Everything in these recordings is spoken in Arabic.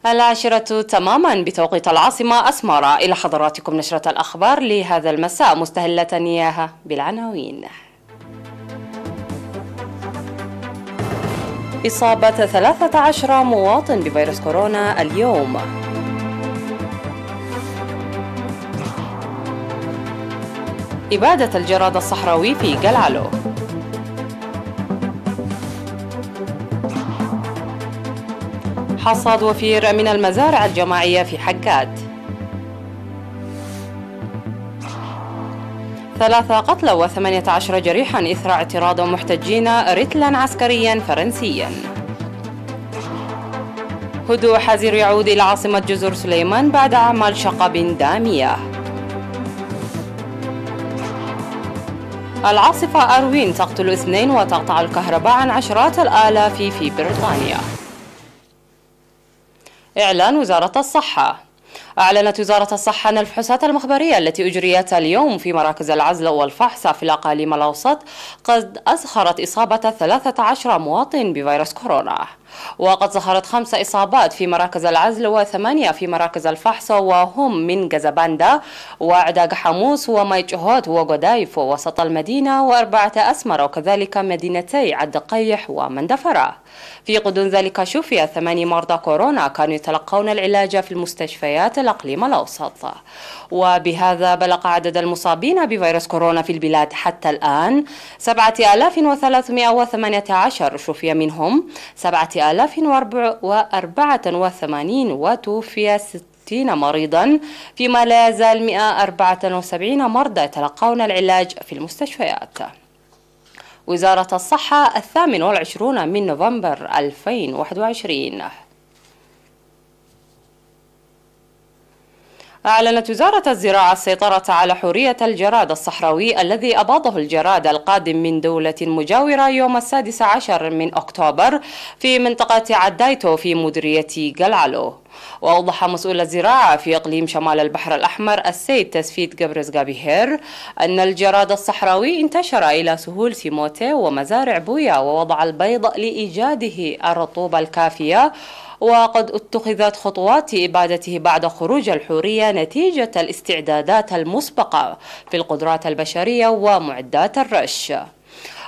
العاشرة تماما بتوقيت العاصمة أسمر. إلى حضراتكم نشرة الأخبار لهذا المساء، مستهلة إياها بالعناوين. إصابة 13 مواطن بفيروس كورونا اليوم. إبادة الجراد الصحراوي في جلعلو. حصاد وفير من المزارع الجماعية في حجاد. 3 قتلى و18 جريحا إثر اعتراض محتجين رتلا عسكريا فرنسيا. هدوء حذر يعود إلى عاصمة جزر سليمان بعد أعمال شقب دامية. العاصفة أروين تقتل 2 وتقطع الكهرباء عن عشرات الآلاف في بريطانيا. إعلان وزارة الصحة. أعلنت وزارة الصحة أن الفحوصات المخبرية التي أجريت اليوم في مراكز العزل والفحص في الأقاليم الأوسط قد أظهرت إصابة 13 مواطن بفيروس كورونا، وقد ظهرت 5 إصابات في مراكز العزل و8 في مراكز الفحص، وهم من جزباندا وعداق حموس وميجهوت وغدايف ووسط المدينة و4 أسمر، وكذلك مدينتي عد قيح ومندفرة. في غضون ذلك شفي 8 مرضى كورونا كانوا يتلقون العلاج في المستشفيات الأقليم الأوسط. وبهذا بلغ عدد المصابين بفيروس كورونا في البلاد حتى الآن 7318، شفي منهم 7084 وتوفي 60 مريضا، فيما لا يزال 174 مرضى يتلقون العلاج في المستشفيات. وزارة الصحة 28 من نوفمبر 2021. أعلنت وزارة الزراعة السيطرة على حورية الجراد الصحراوي الذي أباضه الجراد القادم من دولة مجاورة يوم 16 من أكتوبر في منطقة عدايتو في مديرية جلعلو. وأوضح مسؤول الزراعة في إقليم شمال البحر الأحمر السيد تسفيت قبرز جابيهير أن الجراد الصحراوي انتشر إلى سهول سيموتي ومزارع بويا ووضع البيض لإيجاده الرطوبة الكافية، وقد اتخذت خطوات إبادته بعد خروج الحورية نتيجة الاستعدادات المسبقة في القدرات البشرية ومعدات الرش.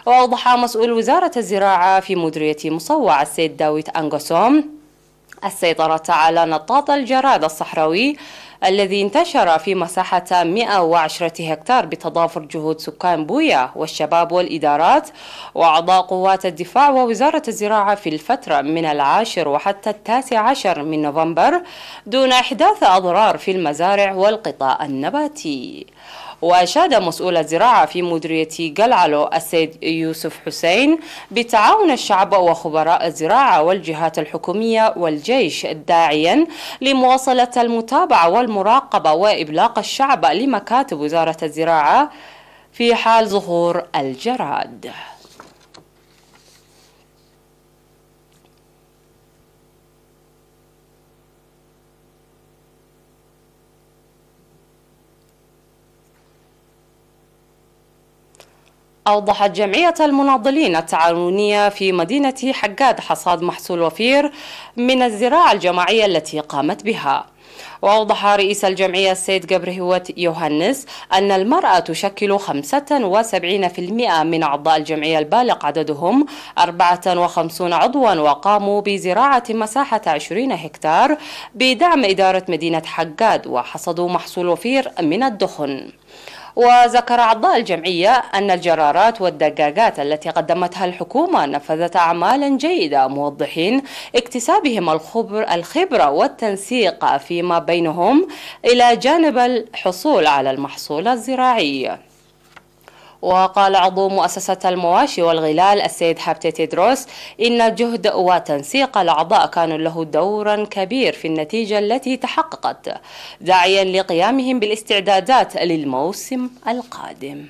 وأوضح مسؤول وزارة الزراعة في مديرية مصوع السيد داويت أنغسوم السيطرة على نطاط الجراد الصحراوي الذي انتشر في مساحة 110 هكتار بتضافر جهود سكان بويا والشباب والإدارات وأعضاء قوات الدفاع ووزارة الزراعة في الفترة من 10 وحتى 19 من نوفمبر دون إحداث أضرار في المزارع والقطاع النباتي. وأشاد مسؤول الزراعة في مديرية جلعلو السيد يوسف حسين بتعاون الشعب وخبراء الزراعة والجهات الحكومية والجيش داعيا لمواصلة المتابعة والمراقبة وإبلاغ الشعب لمكاتب وزارة الزراعة في حال ظهور الجراد. أوضحت جمعية المناضلين التعاونية في مدينة حجاد حصاد محصول وفير من الزراعة الجماعية التي قامت بها. وأوضح رئيس الجمعية السيد جبرهوت يوهانس أن المرأة تشكل 75% من أعضاء الجمعية البالغ عددهم 54 عضوا، وقاموا بزراعة مساحة 20 هكتار بدعم إدارة مدينة حجاد، وحصدوا محصول وفير من الدخن. وذكر أعضاء الجمعية أن الجرارات والدجاجات التي قدمتها الحكومة نفذت أعمالا جيدة، موضحين اكتسابهم الخبرة والتنسيق فيما بينهم إلى جانب الحصول على المحصول الزراعي. وقال عضو مؤسسة المواشي والغلال السيد حبتي تيدروس إن جهد وتنسيق الأعضاء كان له دورا كبير في النتيجة التي تحققت، داعيا لقيامهم بالاستعدادات للموسم القادم.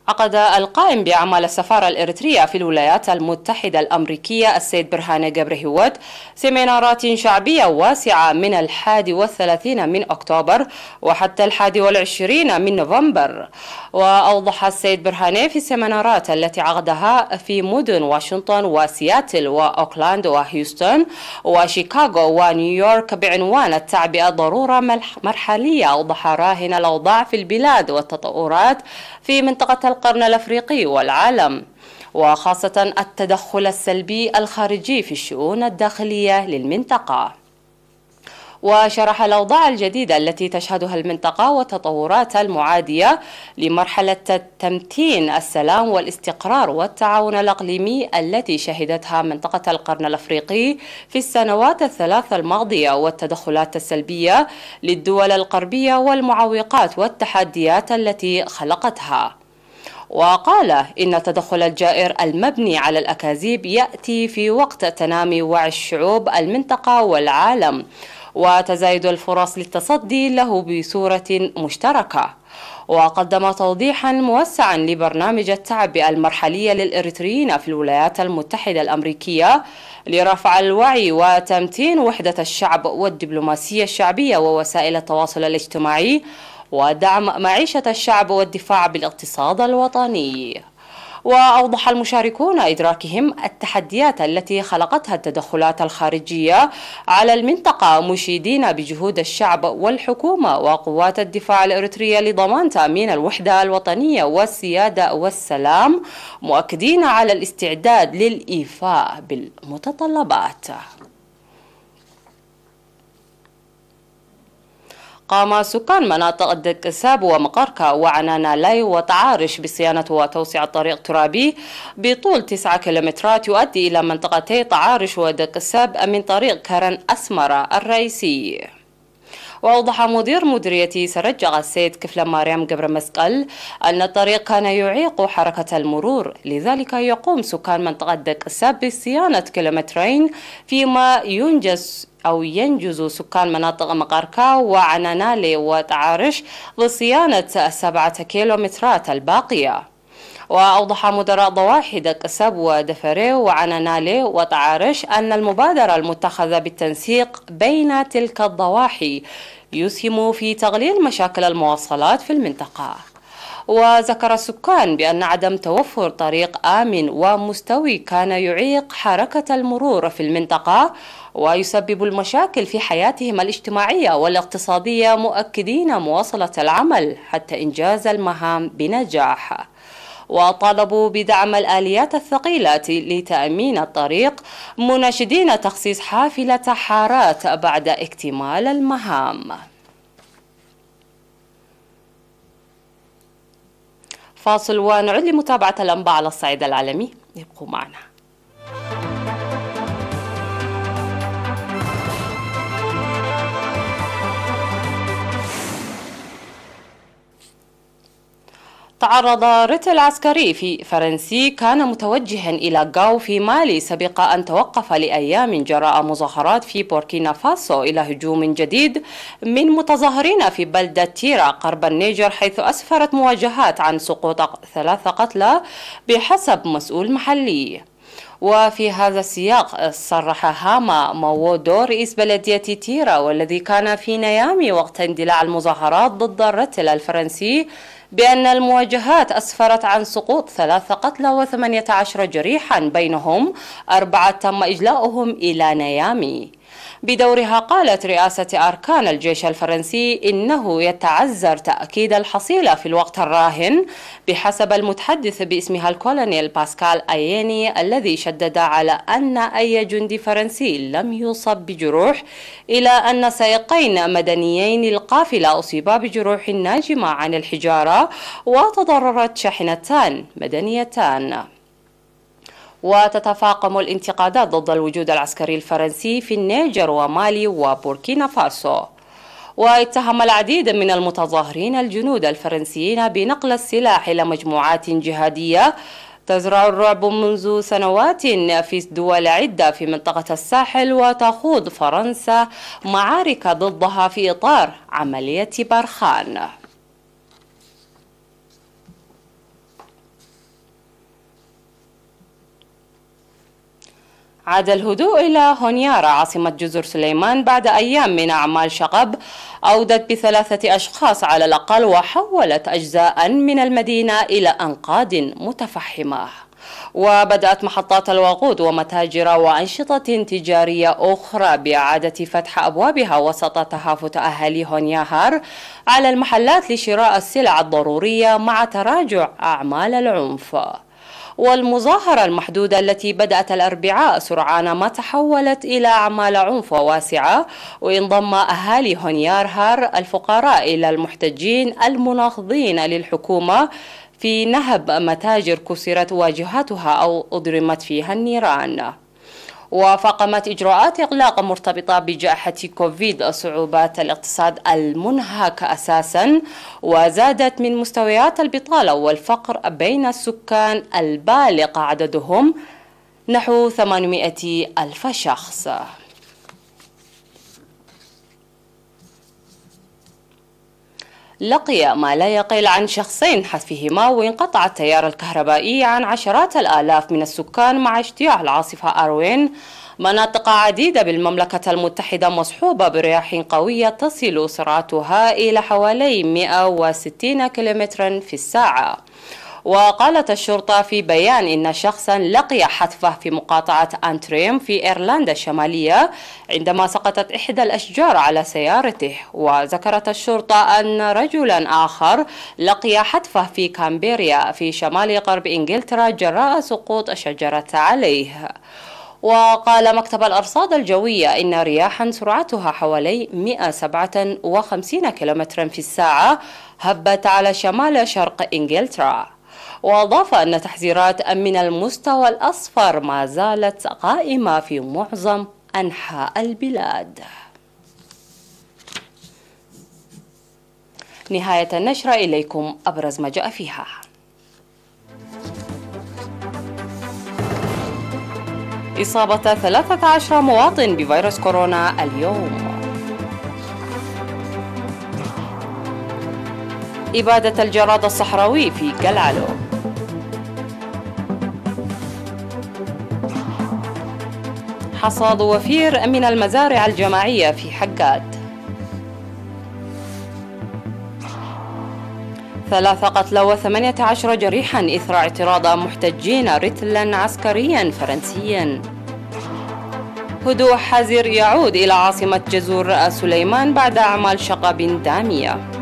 عقد القائم بأعمال السفارة الإريترية في الولايات المتحدة الأمريكية السيد برهاني جبرهيوت سيمينارات شعبية واسعة من 31 من أكتوبر وحتى 21 من نوفمبر. وأوضح السيد برهاني في السيمينارات التي عقدها في مدن واشنطن وسياتل وأوكلاند وهيوستن وشيكاغو ونيويورك بعنوان التعبئة ضرورة مرحلية. أوضح راهن الأوضاع في البلاد والتطورات في منطقة القرن الأفريقي والعالم، وخاصة التدخل السلبي الخارجي في الشؤون الداخلية للمنطقة. وشرح الأوضاع الجديدة التي تشهدها المنطقة والتطورات المعادية لمرحلة تمتين السلام والاستقرار والتعاون الإقليمي التي شهدتها منطقة القرن الأفريقي في السنوات الثلاث الماضية، والتدخلات السلبية للدول الغربية والمعوقات والتحديات التي خلقتها. وقال إن التدخل الجائر المبني على الأكاذيب يأتي في وقت تنامي وعي الشعوب المنطقة والعالم وتزايد الفرص للتصدي له بصورة مشتركة. وقدم توضيحا موسعا لبرنامج التعبئة المرحلية للإريتريين في الولايات المتحدة الأمريكية لرفع الوعي وتمتين وحدة الشعب والدبلوماسية الشعبية ووسائل التواصل الاجتماعي ودعم معيشة الشعب والدفاع بالاقتصاد الوطني. وأوضح المشاركون إدراكهم التحديات التي خلقتها التدخلات الخارجية على المنطقة، مشيدين بجهود الشعب والحكومة وقوات الدفاع الإريترية لضمان تأمين الوحدة الوطنية والسيادة والسلام، مؤكدين على الاستعداد للإيفاء بالمتطلبات. قام سكان مناطق الدكساب ومقركة وعنانالاي وتعارش بصيانة وتوسعة طريق ترابي بطول 9 كيلومترات يؤدي إلى منطقتي تعارش ودكساب من طريق كرن أسمرة الرئيسي. وأوضح مدير مديرية سرجع السيد كفلة مريم قبر مسقل أن الطريق كان يعيق حركة المرور، لذلك يقوم سكان منطقة دكساب بصيانة كيلومترين، فيما ينجز سكان مناطق مقركة وعنانالي وتعارش بصيانة 7 كيلومترات الباقية. وأوضح مدراء ضواحي دكساب ودفري وعنانالي وتعارش أن المبادرة المتخذة بالتنسيق بين تلك الضواحي يسهم في تقليل مشاكل المواصلات في المنطقة. وذكر السكان بأن عدم توفر طريق آمن ومستوي كان يعيق حركة المرور في المنطقة ويسبب المشاكل في حياتهم الاجتماعية والاقتصادية، مؤكدين مواصلة العمل حتى إنجاز المهام بنجاح. وطالبوا بدعم الآليات الثقيلة لتأمين الطريق، مناشدين تخصيص حافلة حارات بعد اكتمال المهام. فاصل ونعود لمتابعة الأنباء على الصعيد العالمي، ابقوا معنا. تعرض رتل عسكري في فرنسي كان متوجها إلى غاو في مالي سبق أن توقف لأيام جراء مظاهرات في بوركينا فاسو إلى هجوم جديد من متظاهرين في بلدة تيرا قرب النيجر، حيث أسفرت مواجهات عن سقوط 3 قتلى بحسب مسؤول محلي. وفي هذا السياق صرح هاما موودو رئيس بلدية تيرا والذي كان في نيامي وقت اندلاع المظاهرات ضد الرتل الفرنسي بأن المواجهات أسفرت عن سقوط 3 قتلى و18 جريحا، بينهم 4 تم إجلاؤهم إلى نيامي. بدورها قالت رئاسة أركان الجيش الفرنسي إنه يتعذر تأكيد الحصيلة في الوقت الراهن بحسب المتحدث باسمها الكولونيل باسكال أييني، الذي شدد على أن أي جندي فرنسي لم يصب بجروح، إلى أن سائقين مدنيين القافلة أصيبا بجروح ناجمة عن الحجارة وتضررت شاحنتان مدنيتان. وتتفاقم الانتقادات ضد الوجود العسكري الفرنسي في النيجر ومالي وبوركينا فاسو. واتهم العديد من المتظاهرين الجنود الفرنسيين بنقل السلاح إلى مجموعات جهادية تزرع الرعب منذ سنوات في دول عدة في منطقة الساحل، وتخوض فرنسا معارك ضدها في إطار عملية برخان. عاد الهدوء إلى هونيارا عاصمة جزر سليمان بعد أيام من أعمال شغب أودت ب3 أشخاص على الأقل وحولت أجزاء من المدينة إلى أنقاض متفحمة. وبدأت محطات الوقود ومتاجر وأنشطة تجارية أخرى بإعادة فتح أبوابها وسط تهافت أهالي هونياهار على المحلات لشراء السلع الضرورية مع تراجع أعمال العنف. والمظاهرة المحدودة التي بدأت الأربعاء سرعان ما تحولت إلى أعمال عنف واسعة، وانضم أهالي هونيارهار الفقراء إلى المحتجين المناهضين للحكومة في نهب متاجر كسرت واجهتها أو أضرمت فيها النيران. وفاقمت إجراءات إغلاق مرتبطة بجائحة كوفيد صعوبات الاقتصاد المنهك أساسا، وزادت من مستويات البطالة والفقر بين السكان البالغ عددهم نحو 800 ألف شخص. لقي ما لا يقل عن شخصين حذفهما وانقطع التيار الكهربائي عن عشرات الآلاف من السكان مع اجتياح العاصفة أروين مناطق عديدة بالمملكة المتحدة مصحوبة برياح قوية تصل سرعتها إلى حوالي 160 كيلومترا في الساعة. وقالت الشرطة في بيان إن شخصا لقي حتفه في مقاطعة أنتريم في إيرلندا الشمالية عندما سقطت إحدى الأشجار على سيارته. وذكرت الشرطة أن رجلا آخر لقي حتفه في كامبيريا في شمال غرب إنجلترا جراء سقوط شجرة عليه. وقال مكتب الأرصاد الجوية إن رياحا سرعتها حوالي 157 كيلومترا في الساعة هبت على شمال شرق إنجلترا. وأضاف أن تحذيرات من المستوى الأصفر ما زالت قائمة في معظم أنحاء البلاد. نهاية النشرة، إليكم أبرز ما جاء فيها. إصابة 13 مواطن بفيروس كورونا اليوم. إبادة الجراد الصحراوي في قلعلو. حصاد وفير من المزارع الجماعية في حقاد. 3 قتلى و18 جريحا إثر اعتراض محتجين رتلا عسكريا فرنسيا. هدوء حذر يعود إلى عاصمة جزر سليمان بعد أعمال شغب دامية.